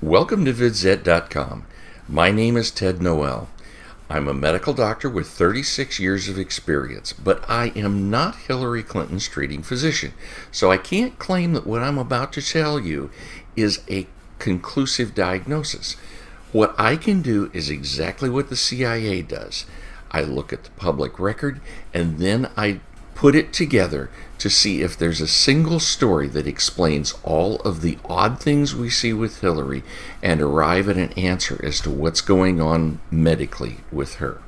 Welcome to vidzet.com. My name is Ted Noel. I'm a medical doctor with 36 years of experience, but I am not Hillary Clinton's treating physician, so I can't claim that what I'm about to tell you is a conclusive diagnosis. What I can do is exactly what the CIA does. I look at the public record and then I put it together to see if there's a single story that explains all of the odd things we see with Hillary and arrive at an answer as to what's going on medically with her.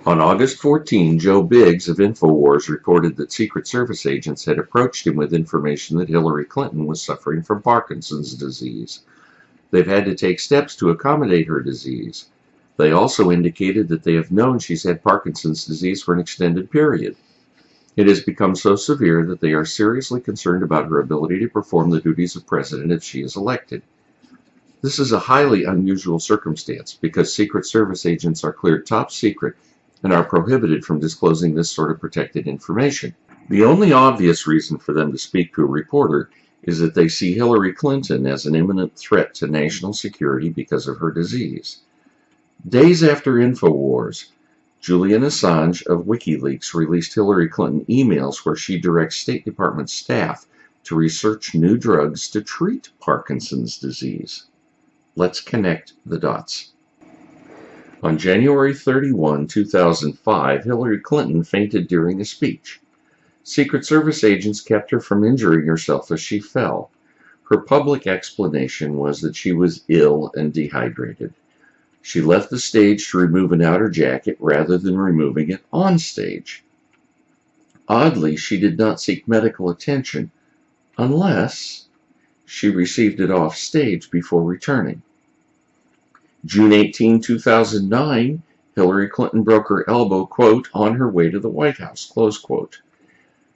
On August 14, Joe Biggs of InfoWars reported that Secret Service agents had approached him with information that Hillary Clinton was suffering from Parkinson's disease. They've had to take steps to accommodate her disease. They also indicated that they have known she's had Parkinson's disease for an extended period. It has become so severe that they are seriously concerned about her ability to perform the duties of president if she is elected. This is a highly unusual circumstance because Secret Service agents are cleared top secret and are prohibited from disclosing this sort of protected information. The only obvious reason for them to speak to a reporter is that they see Hillary Clinton as an imminent threat to national security because of her disease. Days after InfoWars, Julian Assange of WikiLeaks released Hillary Clinton emails where she directs State Department staff to research new drugs to treat Parkinson's disease. Let's connect the dots. On January 31, 2005, Hillary Clinton fainted during a speech. Secret Service agents kept her from injuring herself as she fell. Her public explanation was that she was ill and dehydrated. She left the stage to remove an outer jacket rather than removing it on stage. Oddly, she did not seek medical attention unless she received it off stage before returning. June 18, 2009, Hillary Clinton broke her elbow, quote, on her way to the White House, close quote.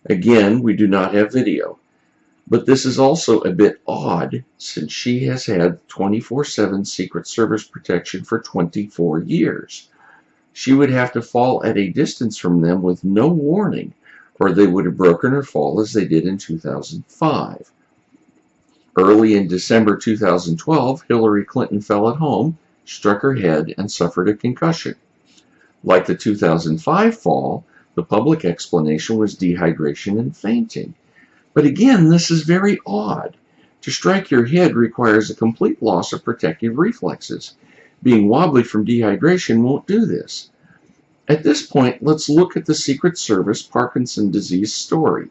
Again, we do not have video. But this is also a bit odd since she has had 24/7 Secret Service protection for 24 years. She would have to fall at a distance from them with no warning, or they would have broken her fall as they did in 2005. Early in December 2012, Hillary Clinton fell at home, struck her head, and suffered a concussion. Like the 2005 fall, the public explanation was dehydration and fainting. But again, this is very odd. To strike your head requires a complete loss of protective reflexes. Being wobbly from dehydration won't do this. At this point, let's look at the Secret Service Parkinson's disease story.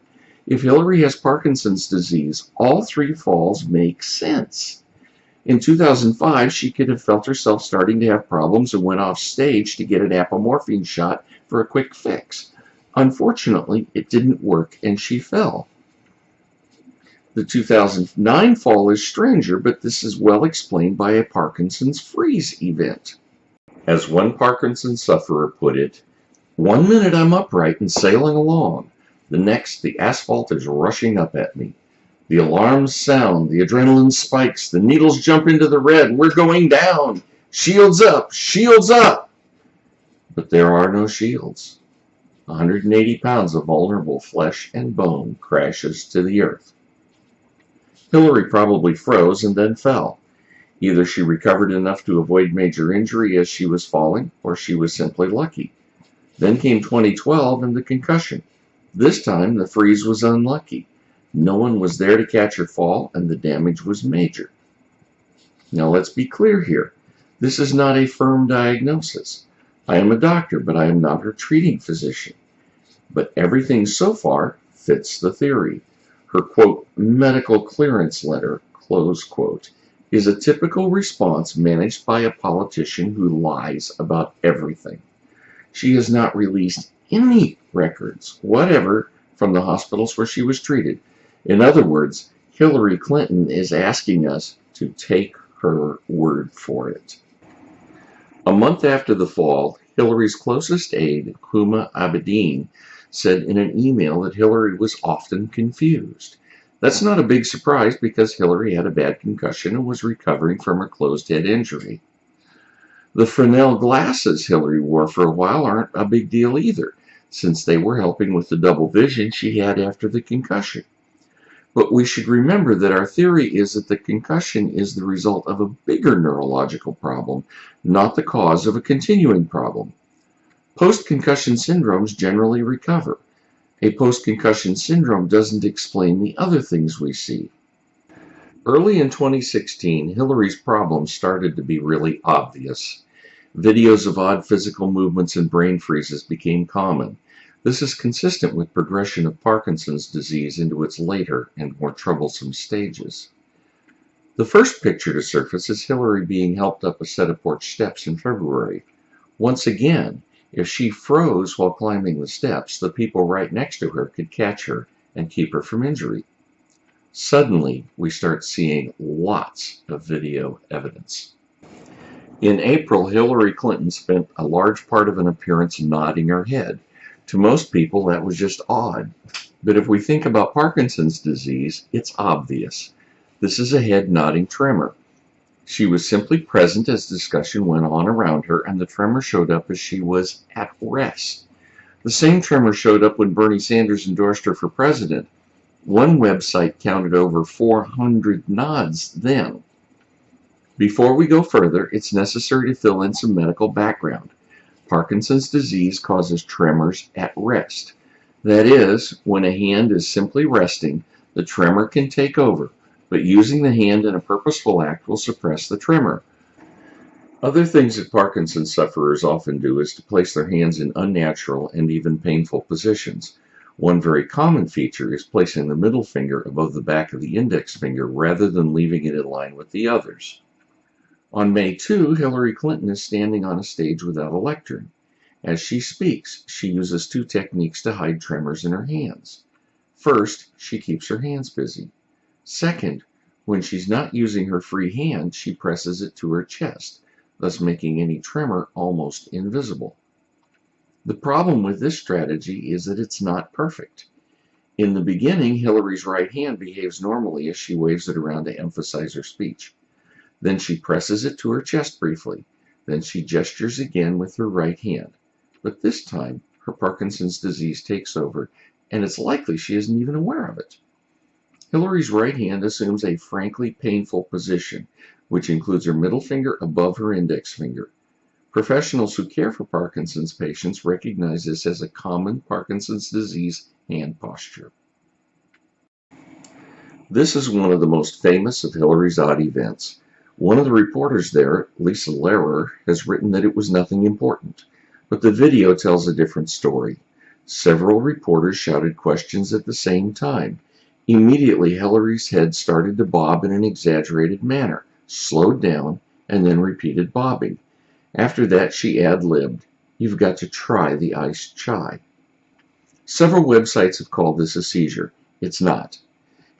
If Hillary has Parkinson's disease, all three falls make sense. In 2005, she could have felt herself starting to have problems and went off stage to get an apomorphine shot for a quick fix. Unfortunately, it didn't work and she fell. The 2009 fall is stranger, but this is well explained by a Parkinson's freeze event. As one Parkinson's sufferer put it, 1 minute I'm upright and sailing along. The next, the asphalt is rushing up at me. The alarms sound, the adrenaline spikes, the needles jump into the red. We're going down. Shields up, shields up. But there are no shields. 180 pounds of vulnerable flesh and bone crashes to the earth. Hillary probably froze and then fell. Either she recovered enough to avoid major injury as she was falling, or she was simply lucky. Then came 2012 and the concussion. This time the freeze was unlucky. No one was there to catch her fall, and the damage was major. Now let's be clear here. This is not a firm diagnosis. I am a doctor, but I am not her treating physician. But everything so far fits the theory. Her, quote, medical clearance letter, close quote, is a typical response managed by a politician who lies about everything. She has not released any records, whatever, from the hospitals where she was treated. In other words, Hillary Clinton is asking us to take her word for it. A month after the fall, Hillary's closest aide, Huma Abedin, said in an email that Hillary was often confused. That's not a big surprise because Hillary had a bad concussion and was recovering from her closed head injury. The Fresnel glasses Hillary wore for a while aren't a big deal either, since they were helping with the double vision she had after the concussion. But we should remember that our theory is that the concussion is the result of a bigger neurological problem, not the cause of a continuing problem. Post-concussion syndromes generally recover. A post-concussion syndrome doesn't explain the other things we see. Early in 2016, Hillary's problems started to be really obvious. Videos of odd physical movements and brain freezes became common. This is consistent with progression of Parkinson's disease into its later and more troublesome stages. The first picture to surface is Hillary being helped up a set of porch steps in February. Once again, if she froze while climbing the steps, the people right next to her could catch her and keep her from injury. Suddenly, we start seeing lots of video evidence. In April, Hillary Clinton spent a large part of an appearance nodding her head. To most people, that was just odd. But if we think about Parkinson's disease, it's obvious. This is a head nodding tremor. She was simply present as discussion went on around her, and the tremor showed up as she was at rest. The same tremor showed up when Bernie Sanders endorsed her for president. One website counted over 400 nods then. Before we go further, it's necessary to fill in some medical background. Parkinson's disease causes tremors at rest. That is, when a hand is simply resting, the tremor can take over, but using the hand in a purposeful act will suppress the tremor. Other things that Parkinson's sufferers often do is to place their hands in unnatural and even painful positions. One very common feature is placing the middle finger above the back of the index finger rather than leaving it in line with the others. On May 2, Hillary Clinton is standing on a stage without a lectern. As she speaks, she uses two techniques to hide tremors in her hands. First, she keeps her hands busy. Second, when she's not using her free hand, she presses it to her chest, thus making any tremor almost invisible. The problem with this strategy is that it's not perfect. In the beginning, Hillary's right hand behaves normally as she waves it around to emphasize her speech. Then she presses it to her chest briefly. Then she gestures again with her right hand. But this time, her Parkinson's disease takes over, and it's likely she isn't even aware of it. Hillary's right hand assumes a frankly painful position, which includes her middle finger above her index finger. Professionals who care for Parkinson's patients recognize this as a common Parkinson's disease hand posture. This is one of the most famous of Hillary's odd events. One of the reporters there, Lisa Lehrer, has written that it was nothing important, but the video tells a different story. Several reporters shouted questions at the same time. Immediately, Hillary's head started to bob in an exaggerated manner, slowed down, and then repeated bobbing. After that, she ad-libbed, "You've got to try the iced chai." Several websites have called this a seizure. It's not.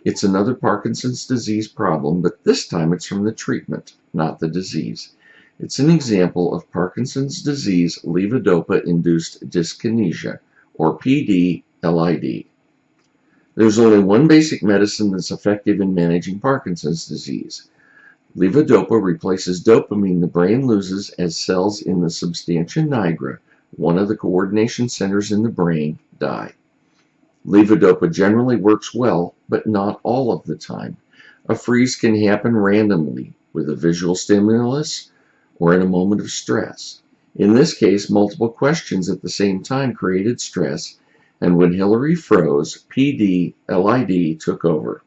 It's another Parkinson's disease problem, but this time it's from the treatment, not the disease. It's an example of Parkinson's disease levodopa-induced dyskinesia, or PD-LID. There's only one basic medicine that's effective in managing Parkinson's disease. Levodopa replaces dopamine the brain loses as cells in the substantia nigra, one of the coordination centers in the brain, die. Levodopa generally works well, but not all of the time. A freeze can happen randomly with a visual stimulus or in a moment of stress. In this case, multiple questions at the same time created stress, and when Hillary froze, PD-LID took over.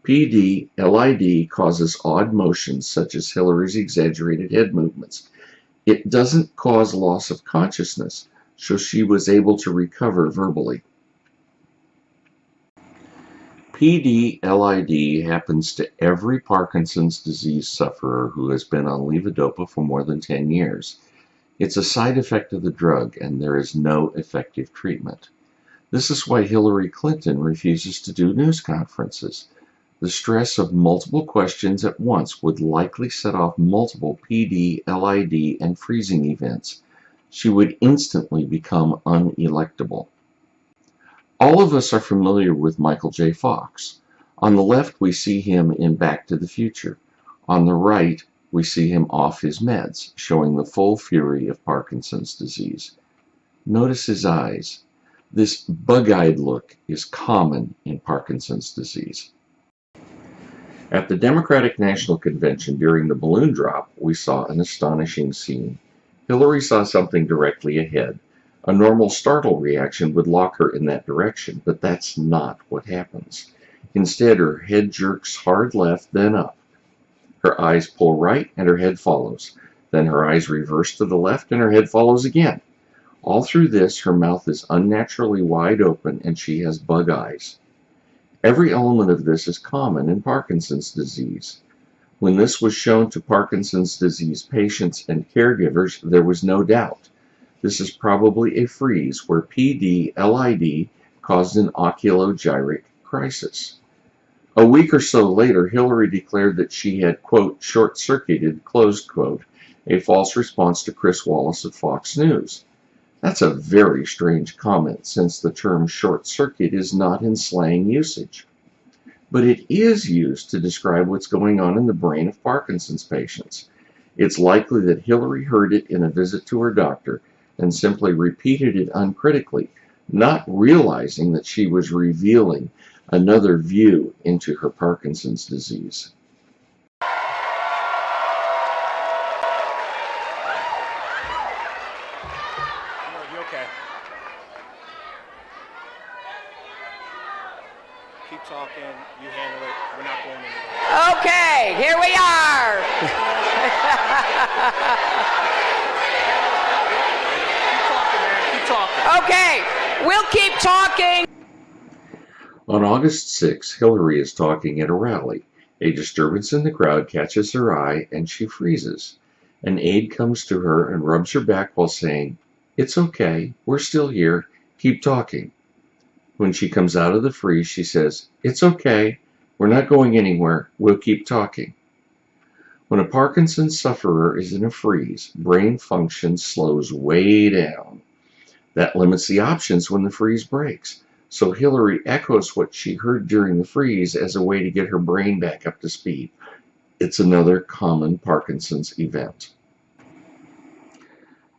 PD-LID causes odd motions such as Hillary's exaggerated head movements. It doesn't cause loss of consciousness, so she was able to recover verbally. PD-LID happens to every Parkinson's disease sufferer who has been on levodopa for more than 10 years. It's a side effect of the drug, and there is no effective treatment. This is why Hillary Clinton refuses to do news conferences. The stress of multiple questions at once would likely set off multiple PD-LID and freezing events. She would instantly become unelectable. All of us are familiar with Michael J. Fox. On the left, we see him in Back to the Future. On the right, we see him off his meds, showing the full fury of Parkinson's disease. Notice his eyes. This bug-eyed look is common in Parkinson's disease. At the Democratic National Convention during the balloon drop, we saw an astonishing scene. Hillary saw something directly ahead. A normal startle reaction would lock her in that direction, but that's not what happens. Instead, her head jerks hard left, then up. Her eyes pull right, and her head follows. Then her eyes reverse to the left, and her head follows again. All through this, her mouth is unnaturally wide open, and she has bug eyes. Every element of this is common in Parkinson's disease. When this was shown to Parkinson's disease patients and caregivers, there was no doubt. This is probably a freeze where PD-LID caused an oculogyric crisis. A week or so later, Hillary declared that she had, quote, short-circuited, closed quote, a false response to Chris Wallace of Fox News. That's a very strange comment, since the term short circuit is not in slang usage. But it is used to describe what's going on in the brain of Parkinson's patients. It's likely that Hillary heard it in a visit to her doctor and simply repeated it uncritically, not realizing that she was revealing another view into her Parkinson's disease. Okay. Keep talking. You handle it. We're not going anywhere. Okay, here we are. Keep talking, man. Keep talking. Okay, we'll keep talking. On August 6, Hillary is talking at a rally. A disturbance in the crowd catches her eye and she freezes. An aide comes to her and rubs her back while saying, "It's okay, we're still here, keep talking." When she comes out of the freeze, she says, "It's okay, we're not going anywhere, we'll keep talking." When a Parkinson's sufferer is in a freeze, brain function slows way down. That limits the options when the freeze breaks. So Hillary echoes what she heard during the freeze as a way to get her brain back up to speed. It's another common Parkinson's event.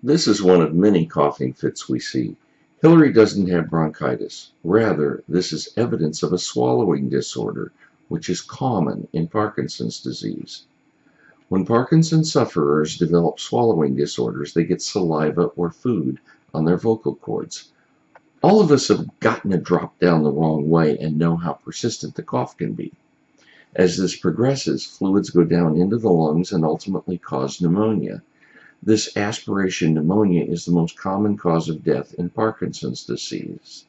This is one of many coughing fits we see. Hillary doesn't have bronchitis. Rather, this is evidence of a swallowing disorder, which is common in Parkinson's disease. When Parkinson's sufferers develop swallowing disorders, they get saliva or food on their vocal cords. All of us have gotten a drop down the wrong way and know how persistent the cough can be. As this progresses, fluids go down into the lungs and ultimately cause pneumonia. This aspiration pneumonia is the most common cause of death in Parkinson's disease.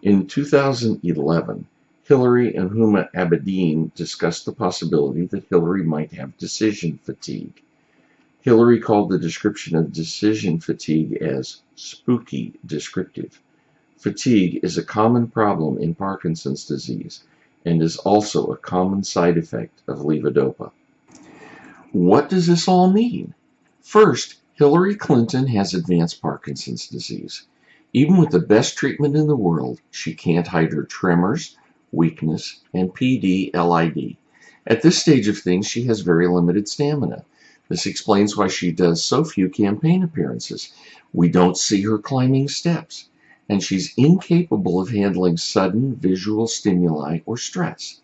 In 2011, Hillary and Huma Abedin discussed the possibility that Hillary might have decision fatigue. Hillary called the description of decision fatigue as spooky descriptive. Fatigue is a common problem in Parkinson's disease and is also a common side effect of levodopa. What does this all mean? First, Hillary Clinton has advanced Parkinson's disease. Even with the best treatment in the world, she can't hide her tremors, weakness, and PD-LID. At this stage of things, she has very limited stamina. This explains why she does so few campaign appearances. We don't see her climbing steps, and she's incapable of handling sudden visual stimuli or stress.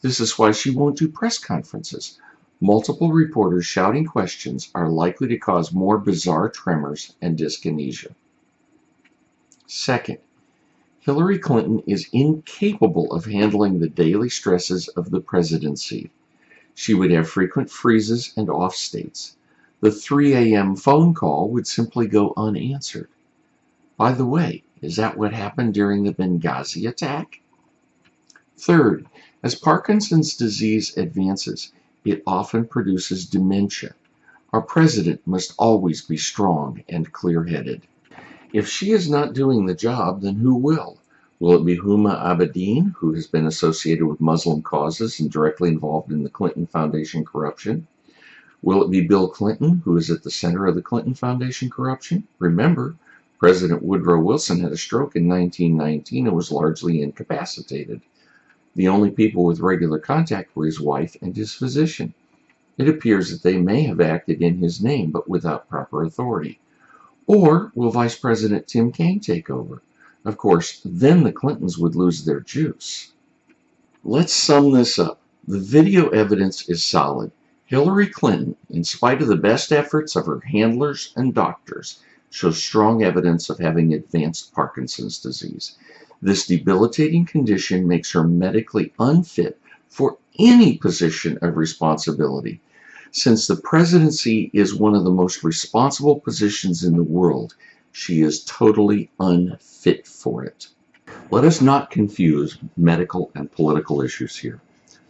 This is why she won't do press conferences. Multiple reporters shouting questions are likely to cause more bizarre tremors and dyskinesia. Second, Hillary Clinton is incapable of handling the daily stresses of the presidency. She would have frequent freezes and off states. The 3 a.m. phone call would simply go unanswered. By the way, is that what happened during the Benghazi attack? Third, as Parkinson's disease advances, it often produces dementia. Our president must always be strong and clear-headed. If she is not doing the job, then who will? Will it be Huma Abedin, who has been associated with Muslim causes and directly involved in the Clinton Foundation corruption? Will it be Bill Clinton, who is at the center of the Clinton Foundation corruption? Remember, President Woodrow Wilson had a stroke in 1919 and was largely incapacitated. The only people with regular contact were his wife and his physician. It appears that they may have acted in his name, but without proper authority. Or will Vice President Tim Kaine take over? Of course, then the Clintons would lose their juice. Let's sum this up. The video evidence is solid. Hillary Clinton, in spite of the best efforts of her handlers and doctors, shows strong evidence of having advanced Parkinson's disease. This debilitating condition makes her medically unfit for any position of responsibility. Since the presidency is one of the most responsible positions in the world, she is totally unfit for it. Let us not confuse medical and political issues here.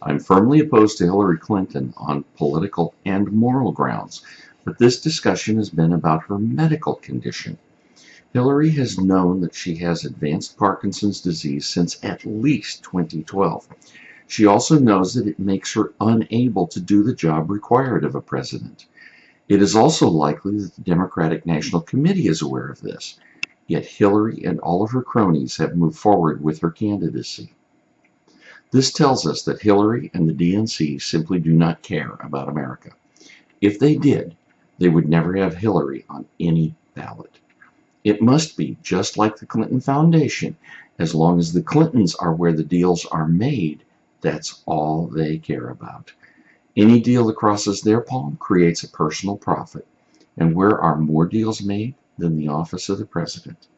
I'm firmly opposed to Hillary Clinton on political and moral grounds, but this discussion has been about her medical condition. Hillary has known that she has advanced Parkinson's disease since at least 2012. She also knows that it makes her unable to do the job required of a president. It is also likely that the Democratic National Committee is aware of this, yet Hillary and all of her cronies have moved forward with her candidacy. This tells us that Hillary and the DNC simply do not care about America. If they did, they would never have Hillary on any ballot. It must be just like the Clinton Foundation. As long as the Clintons are where the deals are made, that's all they care about. Any deal that crosses their palm creates a personal profit. And where are more deals made than the office of the president?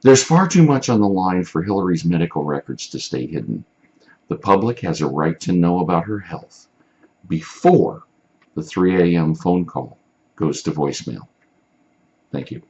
There's far too much on the line for Hillary's medical records to stay hidden. The public has a right to know about her health before the 3 a.m. phone call goes to voicemail. Thank you.